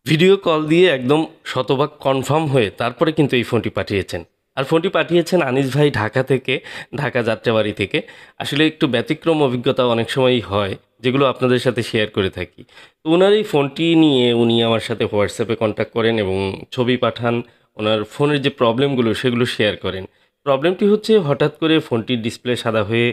Video call দিয়ে একদম শতভাগ কনফার্ম হয়ে তারপরে কিন্তু এই ফোনটি পাঠিয়েছেন। আর ফোনটি পাঠিয়েছেন আনিস ভাই ঢাকা থেকে, ঢাকা যাত্রাবাড়ি থেকে। আসলে একটু ব্যতিক্রম অভিজ্ঞতা অনেক সময়ই হয়, যেগুলো আপনাদের সাথে শেয়ার করে থাকি। তো উনার এই ফোনটি নিয়ে উনি আমার সাথে হোয়াটসঅ্যাপে কন্ট্যাক্ট করেন এবং ছবি পাঠান। ওনার ফোনের যে প্রবলেমগুলো সেগুলো শেয়ার করেন। প্রবলেমটি হচ্ছে হঠাৎ করে ফোনটির ডিসপ্লে সাদা হয়ে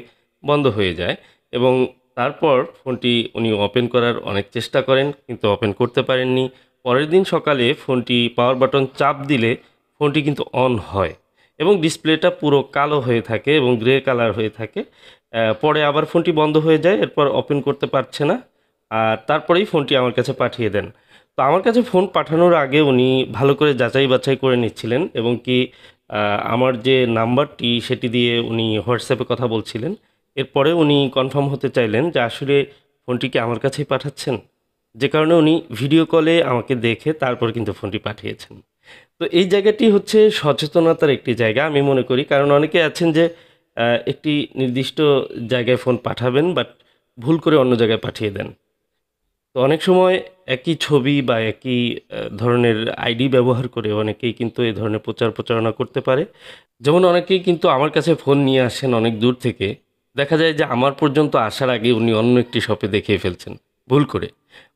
বন্ধ হয়ে যায় এবং তারপর ফোনটি উনি ওপেন করার অনেক চেষ্টা করেন কিন্তু ওপেন করতে পারেননি। পরের দিন সকালে ফোনটি পাওয়ার বাটন চাপ দিলে ফোনটি কিন্তু অন হয় এবং ডিসপ্লেটা পুরো কালো হয়ে থাকে এবং গ্রে কালার হয়ে থাকে। পরে আবার ফোনটি বন্ধ হয়ে যায়, এরপর ওপেন করতে পারছে না। আর তারপরেই ফোনটি আমার কাছে পাঠিয়ে দেন। তো আমার কাছে ফোন পাঠানোর আগে উনি ভালো করে যাচাই বাছাই করে নিচ্ছিলেন এবং কি আমার যে নাম্বারটি সেটি দিয়ে উনি হোয়াটসঅ্যাপে কথা বলছিলেন। এরপরে উনি কনফার্ম হতে চাইলেন যে আসলে ফোনটি কি আমার কাছেই পাঠাচ্ছেন? যে কারণে উনি ভিডিও কলে আমাকে দেখে তারপর কিন্তু ফোনটি পাঠিয়েছেন। তো এই জায়গাটি হচ্ছে সচেতনতার একটি জায়গা আমি মনে করি। কারণ অনেকে আছেন যে একটি নির্দিষ্ট জায়গায় ফোন পাঠাবেন বাট ভুল করে অন্য জায়গায় পাঠিয়ে দেন। তো অনেক সময় একই ছবি বা একই ধরনের আইডি ব্যবহার করে অনেকেই কিন্তু এ ধরনের প্রচার প্রচারণা করতে পারে। যেমন অনেকেই কিন্তু আমার কাছে ফোন নিয়ে আসেন অনেক দূর থেকে। দেখা যায় যে আমার পর্যন্ত আসার আগে উনি অন্য একটি শপে দেখিয়ে ফেলছেন, ভুল করে।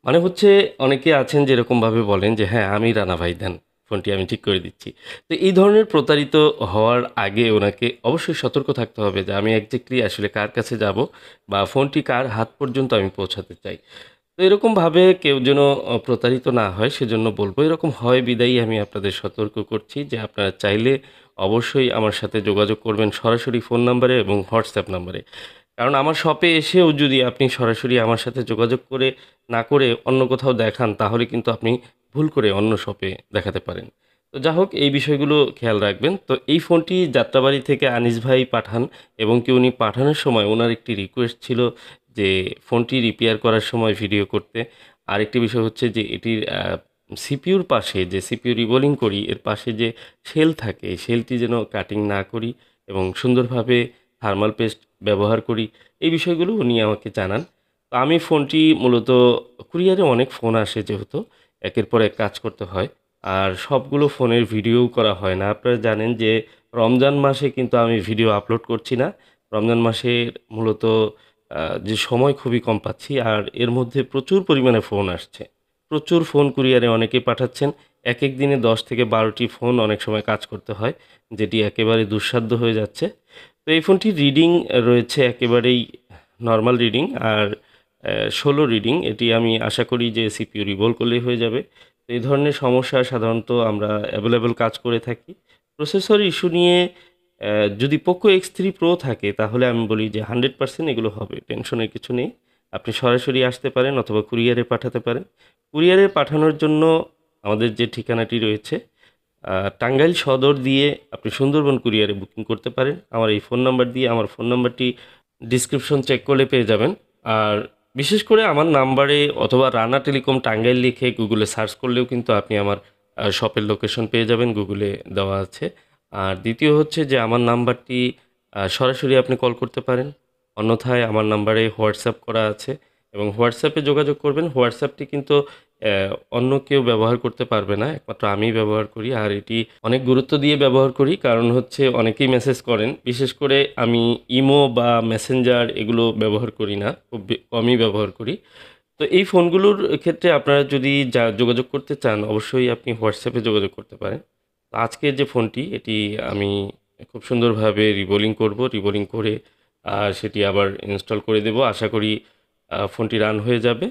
মানে হচ্ছে অনেকে আছেন যে এরকমভাবে বলেন যে, "হ্যাঁ, আমি রানা ভাই দেন, ফোনটি আমি ঠিক করে দিচ্ছি।" তো এই ধরনের প্রতারিত হওয়ার আগে ওনাকে অবশ্যই সতর্ক থাকতে হবে যে আমি এক্সাক্টলি আসলে কার কাছে যাবো বা ফোনটি কার হাত পর্যন্ত আমি পৌঁছাতে চাই। তো এরকমভাবে কেউ যেন প্রতারিত না হয় সেজন্য বলব। এরকম হয় বিদায়ী আমি আপনাদের সতর্ক করছি যে আপনারা চাইলে অবশ্যই আমার সাথে যোগাযোগ করবেন সরাসরি ফোন নাম্বারে এবং হোয়াটসঅ্যাপ নাম্বারে। কারণ আমার শপে এসেও যদি আপনি সরাসরি আমার সাথে যোগাযোগ করে না করে অন্য কোথাও দেখান তাহলে কিন্তু আপনি ভুল করে অন্য শপে দেখাতে পারেন। তো যা হোক এই বিষয়গুলো খেয়াল রাখবেন। তো এই ফোনটি যাত্রাবাড়ি থেকে আনিস ভাই পাঠান এবং কি উনি পাঠানোর সময় উনার একটি রিকোয়েস্ট ছিল যে ফোনটি রিপেয়ার করার সময় ভিডিও করতে। আরেকটি বিষয় হচ্ছে যে এটির সিপিইউর পাশে যে সিপিইউ রিবোলিং করি এর পাশে যে শেল থাকে, এই শেলটি যেন কাটিং না করি এবং সুন্দরভাবে থার্মাল পেস্ট ব্যবহার করি। এই বিষয়গুলো উনি আমাকে জানান। তো আমি ফোনটি মূলত কুরিয়ারে অনেক ফোন আসে যেহেতু একের পর এক কাজ করতে হয়। আর সবগুলো ফোনের ভিডিওও করা হয় না। আপনারা জানেন যে রমজান মাসে কিন্তু আমি ভিডিও আপলোড করছি না। রমজান মাসের মূলত যে সময় খুবই কম পাচ্ছি আর এর মধ্যে প্রচুর পরিমাণে ফোন আসছে। প্রচুর ফোন কুরিয়ারে অনেকেই পাঠাচ্ছেন। একেক দিনে ১০ থেকে ১২টি ফোন অনেক সময় কাজ করতে হয়, যেটি একেবারে দুঃসাধ্য হয়ে যাচ্ছে। তো এই ফোনটির রিডিং রয়েছে একেবারেই নরমাল রিডিং আর ১৬ রিডিং। এটি আমি আশা করি যে সিপিইউ রিভোল করলেই হয়ে যাবে। তো এই ধরনের সমস্যা সাধারণত আমরা এভেলেবল কাজ করে থাকি। প্রসেসর ইস্যু নিয়ে যদি Poco X3 Pro থাকে তাহলে আমি বলি যে 100% এগুলো হবে। টেনশনের কিছু নেই। আপনি সরাসরি আসতে পারেন অথবা কুরিয়ারে পাঠাতে পারেন। কুরিয়ারে পাঠানোর জন্য আমাদের যে ঠিকানাটি রয়েছে টাঙ্গাইল সদর দিয়ে আপনি সুন্দরবন কুরিয়ারে বুকিং করতে পারেন। আমার এই ফোন নাম্বার দিয়ে আমার ফোন নাম্বারটি ডেসক্রিপশন চেক করলে পেয়ে যাবেন। আর বিশেষ করে আমার নাম্বারে অথবা রানা টেলিকম টাঙ্গাইল লিখে গুগলে সার্চ করলেও কিন্তু আপনি আমার শপের লোকেশন পেয়ে যাবেন, গুগলে দেওয়া আছে। আর দ্বিতীয় হচ্ছে যে আমার নাম্বারটি সরাসরি আপনি কল করতে পারেন। অন্যথায় আমার নাম্বারে হোয়াটসঅ্যাপ করা আছে এবং হোয়াটসঅ্যাপে যোগাযোগ করবেন। হোয়াটসঅ্যাপটি কিন্তু অন্য কেউ ব্যবহার করতে পারবে না। একমাত্র আমিই ব্যবহার করি। আর এটি অনেক গুরুত্ব দিয়ে ব্যবহার করি। কারণ হচ্ছে অনেকেই মেসেজ করেন। বিশেষ করে আমি ইমো বা মেসেঞ্জার এগুলো ব্যবহার করি না। খুব কমই ব্যবহার করি। তো এই ফোনগুলোর ক্ষেত্রে আপনারা যদি যোগাযোগ করতে চান অবশ্যই আপনি হোয়াটসঅ্যাপে যোগাযোগ করতে পারেন। তো আজকের যে ফোনটি এটি আমি খুব সুন্দরভাবে রিবোলিং করব। রিবোলিং করে সেটি আবার ইনস্টল করে দেব। আশা করি ফোনটি রান হয়ে যাবে।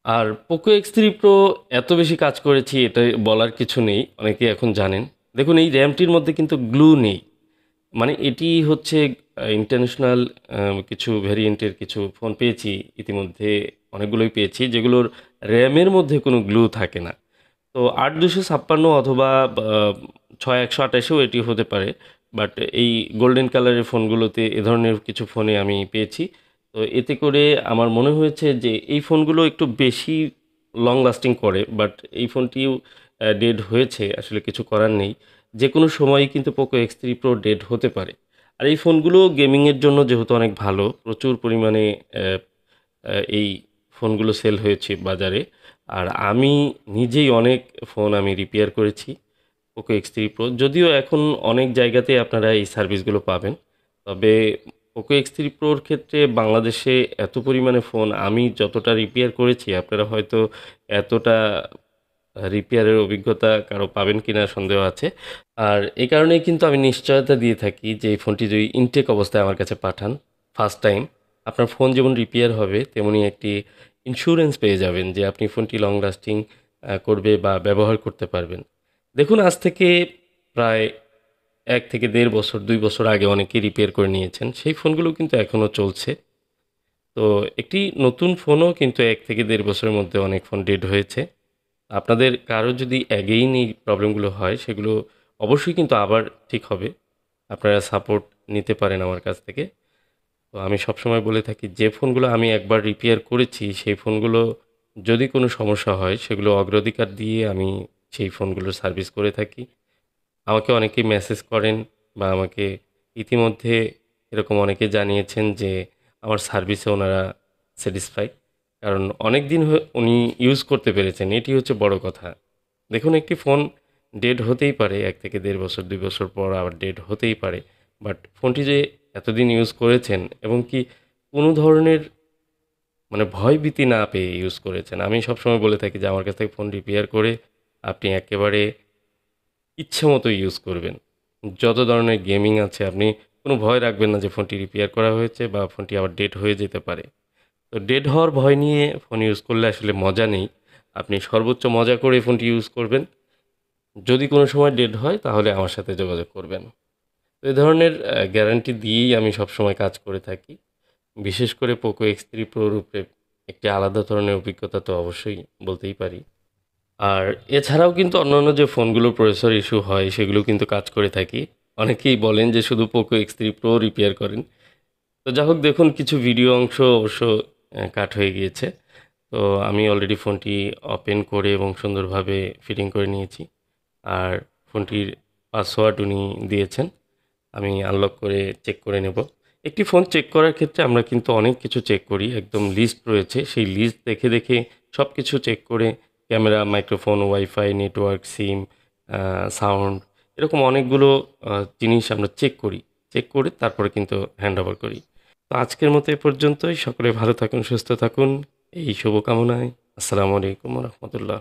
আর Poco X3 Pro এত বেশি কাজ করেছি এটা বলার কিছু নেই। অনেকেই এখন জানেন। দেখুন এই র‍্যামটির মধ্যে কিন্তু গ্লু নেই। মানে এটি হচ্ছে ইন্টারন্যাশনাল কিছু ভেরিয়েন্টের কিছু ফোন পেয়েছি ইতিমধ্যে অনেকগুলোই পেয়েছি যেগুলোর র‍্যামের মধ্যে কোনো গ্লু থাকে না। তো ৮-২৫৬ অথবা ৬-১২৮ এও এটি হতে পারে। বাট এই গোল্ডেন কালারের ফোনগুলোতে এ ধরনের কিছু ফোনে আমি পেয়েছি। তো এতে করে আমার মনে হয়েছে যে এই ফোনগুলো একটু বেশি লং লাস্টিং করে। বাট এই ফোনটিও ডেড হয়েছে, আসলে কিছু করার নেই। যেকোনো সময়ই কিন্তু Poco X3 Pro ডেড হতে পারে। আর এই ফোনগুলো গেমিংয়ের জন্য যেহেতু অনেক ভালো, প্রচুর পরিমাণে এই ফোনগুলো সেল হয়েছে বাজারে। আর আমি নিজেই অনেক ফোন আমি রিপেয়ার করেছি পোকো X3 Pro। যদিও এখন অনেক জায়গাতেই আপনারা এই সার্ভিসগুলো পাবেন। তবে পোকো X3 Proর ক্ষেত্রে বাংলাদেশে এত পরিমাণে ফোন আমি যতটা রিপেয়ার করেছি আপনারা হয়তো এতটা রিপেয়ারের অভিজ্ঞতা কারো পাবেন কিনা সন্দেহ আছে। আর এই কারণেই কিন্তু আমি নিশ্চয়তা দিয়ে থাকি যে এই ফোনটি যদি ইনটেক অবস্থায় আমার কাছে পাঠান ফার্স্ট টাইম, আপনার ফোন যেমন রিপেয়ার হবে তেমনি একটি ইন্স্যুরেন্স পেয়ে যাবেন যে আপনি ফোনটি লং লাস্টিং করবে বা ব্যবহার করতে পারবেন। দেখুন, আজ থেকে প্রায় ১ থেকে ১.৫ বছর ২ বছর আগে অনেকেই রিপেয়ার করে নিয়েছেন। সেই ফোনগুলো কিন্তু এখনও চলছে। তো একটি নতুন ফোনও কিন্তু ১ থেকে ১.৫ বছরের মধ্যে অনেক ফোন ডেড হয়েছে। আপনাদের কারো যদি অ্যাগেইন এই প্রবলেমগুলো হয় সেগুলো অবশ্যই কিন্তু আবার ঠিক হবে। আপনারা সাপোর্ট নিতে পারেন আমার কাছ থেকে। তো আমি সবসময় বলে থাকি যে ফোনগুলো আমি একবার রিপেয়ার করেছি সেই ফোনগুলো যদি কোনো সমস্যা হয় সেগুলো অগ্রাধিকার দিয়ে আমি সেই ফোনগুলোর সার্ভিস করে থাকি। আমাকে অনেকেই মেসেজ করেন বা আমাকে ইতিমধ্যে এরকম অনেকে জানিয়েছেন যে আমার সার্ভিসে ওনারা স্যাটিসফাই। কারণ অনেক দিন উনি ইউজ করতে পেরেছেন, এটি হচ্ছে বড় কথা। দেখুন, একটি ফোন ডেড হতেই পারে ১ থেকে ১.৫ বছর ২ বছর পর আবার ডেড হতেই পারে। বাট ফোনটি যে এতদিন ইউজ করেছেন এবং কি কোনো ধরনের মানে ভয়ভীতি না পেয়ে ইউজ করেছেন। আমি সবসময় বলে থাকি যে আমার কাছ থেকে ফোন রিপেয়ার করে আপনি একেবারে ইচ্ছেমতো ইউজ করবেন। যত ধরনের গেমিং আছে আপনি কোনো ভয় রাখবেন না যে ফোনটি রিপেয়ার করা হয়েছে বা ফোনটি আবার ডেড হয়ে যেতে পারে। তো ডেড হওয়ার ভয় নিয়ে ফোন ইউজ করলে আসলে মজা নেই। আপনি সর্বোচ্চ মজা করে ফোনটি ইউজ করবেন। যদি কোনো সময় ডেড হয় তাহলে আমার সাথে যোগাযোগ করবেন। তো এই ধরনের গ্যারান্টি দিয়েই আমি সবসময় কাজ করে থাকি। বিশেষ করে পোকো X3 Pro র উপরে একটি আলাদা ধরনের অভিজ্ঞতা তো অবশ্যই বলতেই পারি। আর এছাড়াও কিন্তু অন্যান্য যে ফোনগুলোর প্রসেসর ইস্যু হয় সেগুলো কিন্তু কাজ করে থাকি। অনেকেই বলেন যে শুধু পোকো X3 Pro রিপেয়ার করেন। তো যা হোক, দেখুন কিছু ভিডিও অংশ অবশ্য কাট হয়ে গিয়েছে। তো আমি অলরেডি ফোনটি ওপেন করে এবং সুন্দরভাবে ফিটিং করে নিয়েছি। আর ফোনটির পাসওয়ার্ড উনি দিয়েছেন। আমি আনলক করে চেক করে নেব। একটি ফোন চেক করার ক্ষেত্রে আমরা কিন্তু অনেক কিছু চেক করি। একদম লিস্ট রয়েছে। সেই লিস্ট দেখে, দেখে সব কিছু চেক করে ক্যামেরা, মাইক্রোফোন, ওয়াইফাই, নেটওয়ার্ক, সিম, সাউন্ড এরকম অনেকগুলো জিনিস আমরা চেক করি। চেক করে তারপরে কিন্তু হ্যান্ডওভার করি। তো আজকের মতো এ পর্যন্তই। সকলে ভালো থাকুন, সুস্থ থাকুন এই শুভকামনায়। আসসালামু আলাইকুম ওয়া রাহমাতুল্লাহ।